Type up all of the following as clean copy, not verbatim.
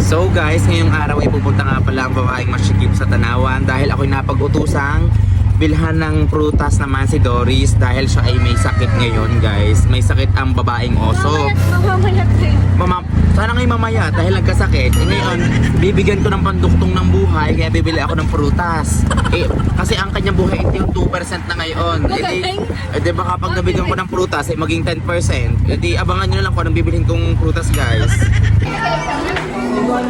So guys, ngayong araw ay pupunta nga pala ang babaeng masikip sa Tanawan dahil ako'y napag-utusang bilhan ng prutas naman si Doris dahil siya ay may sakit ngayon guys. May sakit ang babaeng oso. Mamamayat din. Sana ngayon mamaya dahil nagkasakit. Ngayon, bibigyan ko ng panduktong ng buhay kaya bibili ako ng prutas. Kasi ang kanyang buhay ito yung 2% na ngayon. Di ba kapag nabigyan ko ng prutas ay maging 10%. Abangan nyo na lang kung anong bibilhin kong prutas guys.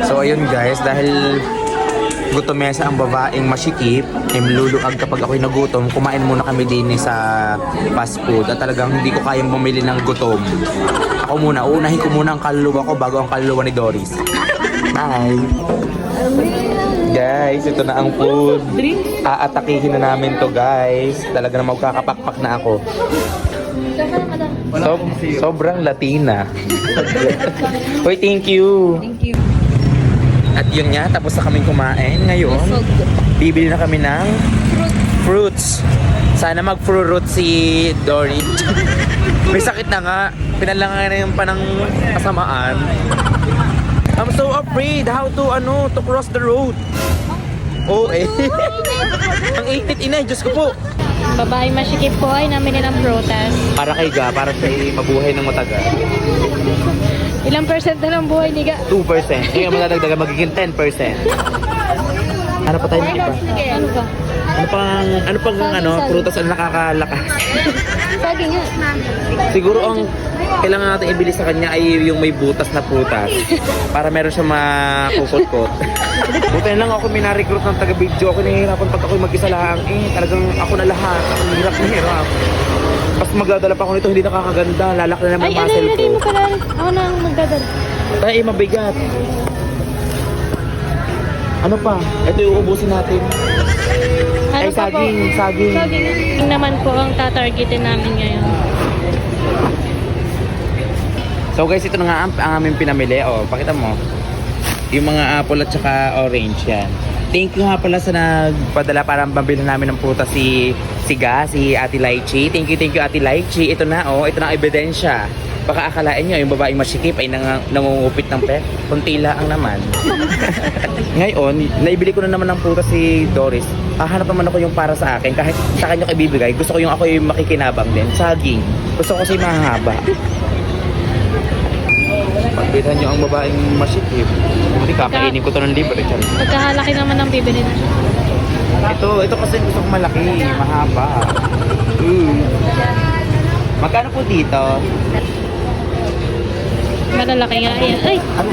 So ayun guys, dahil gutom mesa ang babaeng masikip, luluag kapag ako'y nagutom, kumain muna kami din sa fast food at talagang hindi ko kayang bumili ng gutom. Ako muna, uunahin ko muna ang kaluluwa ko bago ang kaluluwa ni Doris. Bye! Guys, ito na ang food. Aatakihin na namin to guys. Talaga na magkakapakpak na ako. Sobrang Latina. Hoy, thank you. Thank you. At yun nga, tapos na kaming kumain. Ngayon, bibili na kami ng fruits. Sana mag-fruit si Dory. May sakit na nga. Pinalangan na yung panang kasamaan. I'm so afraid how to cross the road. Oh eh. Ang init inay, Diyos ko po. Babae masikip po ay namili ng prutas. Para kay Ga, para siya mabuhay ng matagal. Ilang percent na ng buhay ni Ga? 2%. Ngayon madadagdagan magiging 10%. Ano pa tayo iba? Ano ba? Ano pang prutas ang nakakalakas? Saging nga. Siguro ang kailangan natin ibili sa kanya ay yung may butas na prutas para meron siya makukot-kot. Buti na lang ako minarecruit ng taga-video. Ako nahihirapan pag ako'y mag-isa lang. Talagang ako na lahat. Ako hirap. Pas magdadala pa ako nito, hindi nakakaganda. Lalak na naman muscle ko. Ay, mo pala. Ako na ang magdadala. Ay, mabigat. Ano pa? Ito yung uubusin natin. Ay, pa po? saging. Saging. Yung naman po ang tatargetin namin ngayon. So guys, ito na nga ang aming pinamili. Oh, pakita mo. Yung mga apple at saka orange yan. Thank you nga pala sa nagpadala para mabili namin ng puta si Ate Lychee. Thank you Ate Lychee. Ito na ito na ang ebidensya. Baka akalain nyo yung babaeng masikip ay nangungupit ng pek. Kunti lang naman. Ngayon, naibili ko na naman ng puta si Doris. Hahanap naman ako yung para sa akin. Kahit sa kanya ko ibibigay, gusto ko yung ako yung makikinabang din. Saging. Gusto ko kasi mahaba. Pagbilhan nyo ang babaeng masikip. Hindi kakainin ko to ng libre. Pagkahalaki naman ang bibili na. Ito kasi gusto ko malaki, mahaba. Magkano po dito? Malalaki nga yan. Ay! Ano?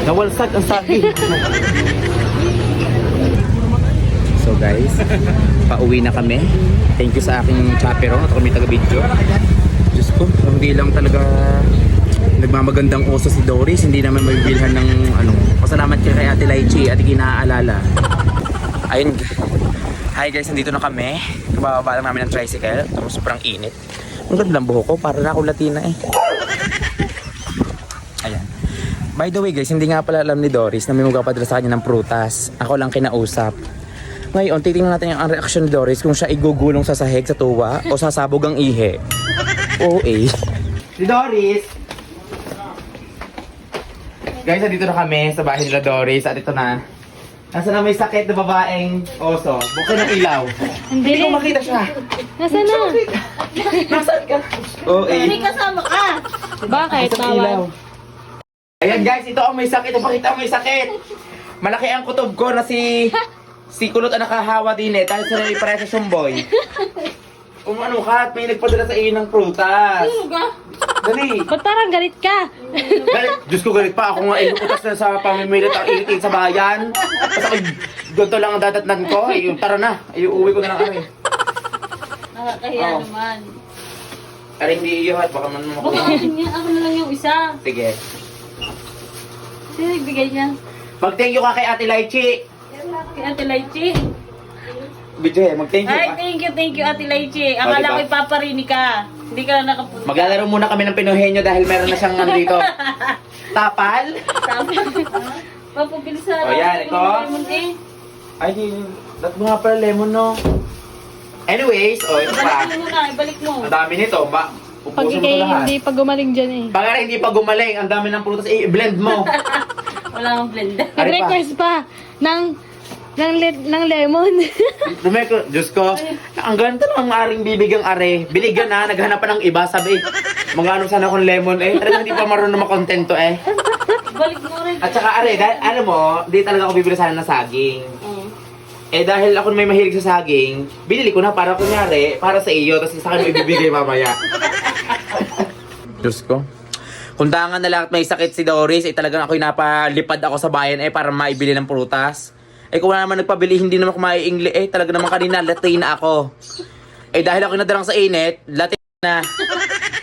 Nawalsag ang saging. So guys, pauwi na kami. Thank you sa aking chaperone at kami taga-video. Diyos ko, hindi lang talaga nagmamagandang oso si Doris, hindi naman mabibilhan ng pasalamat kay Ate Lychee at kinaalala. Ayun. Hi guys, nandito na kami. Kabababa lang namin ng tricycle. Tapos sobrang init. Ang ganda ng buhok ko, para na ako Latina eh. Ayan. By the way guys, hindi nga pala alam ni Doris na may magpapadala sa kanya ng prutas. Ako lang kinausap. Ngayon, titingnan natin ang reaksyon ni Doris kung siya igugulong sa sahig sa tuwa o sasabog ang ihe. Oo eh. Si Doris! Guys, nandito na kami sa bahay nila Doris at ito na. Nasa na may sakit na babaeng oso. Buksan ng ilaw. Hindi ko makita siya. Nasaan na? Nasaan ka? Oo eh. Hindi kasama ka. Bakit? Nasa ilaw. Ayan guys, ito ang may sakit. Pakita ang may sakit. Malaki ang kutob ko na si Kulot ang nakahawa din eh. Dahil sila may pare sa sumboy. Kung ano ka, at may nagpadala sa iyo ng prutas. Ano ka? Dali. Ba't parang galit ka? Galit. Diyos ko galit pa. Ako nga inuutas na sa pamimilit ang ilitin sa bayan. Tapos ako, ganito lang ang dadatnan ko. Tara na. Uuwi ko na lang kami. Nakakahiya naman. Pero hindi iihat. Baka man makuha. Ako na lang yung isa. Sige. Sino nagbigay niya? Mag-thank you ka kay Ate Lychee. Kay Ate Lychee. Video eh, mag-thank you Ay, ka. thank you Ate Lychee. Akala ko ipaparinig ka. Hindi ka na nakapunta. Maglalaro muna kami ng Pinohenyo dahil meron na siyang dito. Tapal. Papabilis na O, yan, ito. Ay, dat mo nga pala lemon, no? Anyways, ito pa. Ibalik mo na, ibalik mo. Ang dami nito, Pag upusin mo ikay ito lahat. hindi pa gumaling dyan eh. Pag hindi pa gumaling, ang dami ng prutas, i-blend mo. Wala kang blender. Ari pa. Nag-request pa ng lemon. Rumeko, Diyos ko, ang ganda ng aring bibigang are. Biligan na, naghanap pa ng iba, sabi, mga ano sana akong lemon eh. Talagang hindi pa marunong makontento eh. Balik mo rin. At saka are, dahil, ano mo, di talaga ako bibili sana ng saging. Eh dahil ako may mahilig sa saging, binili ko na para kunyari, para sa iyo, tapos sa akin mo ibibigay mamaya. Diyos ko. Kung dangan na lang at may sakit si Doris, eh talagang ako'y napalipad ako sa bayan eh para maibili ng prutas. Eh kung wala naman nagpabili, hindi naman ako maiingli eh. Talaga naman kanina, latina ako. Eh dahil ako nadarang sa init, latina na.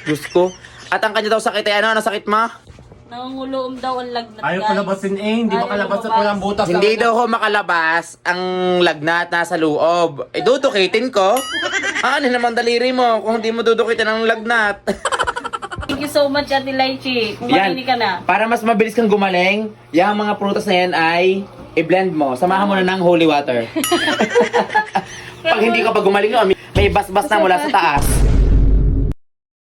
Diyos ko. At ang kanya daw sakit eh, ano sakit ma? Nangunguloom daw ang lagnat. Ayaw guys. palabasin eh, hindi Ayaw makalabas at lumabas. walang butas. Hindi daw ako makalabas ang lagnat nasa loob. Eh dudukitin ko. Ano naman daliri mo kung hindi mo dudukitin ang lagnat. Thank you so much, Ate Lychee. Kumain ka na. Para mas mabilis kang gumaling, yung mga prutas na yan ay i-blend mo. Samahan mo na ng holy water. Pag hindi ka pa gumaling, no, may basbas na mula sa taas.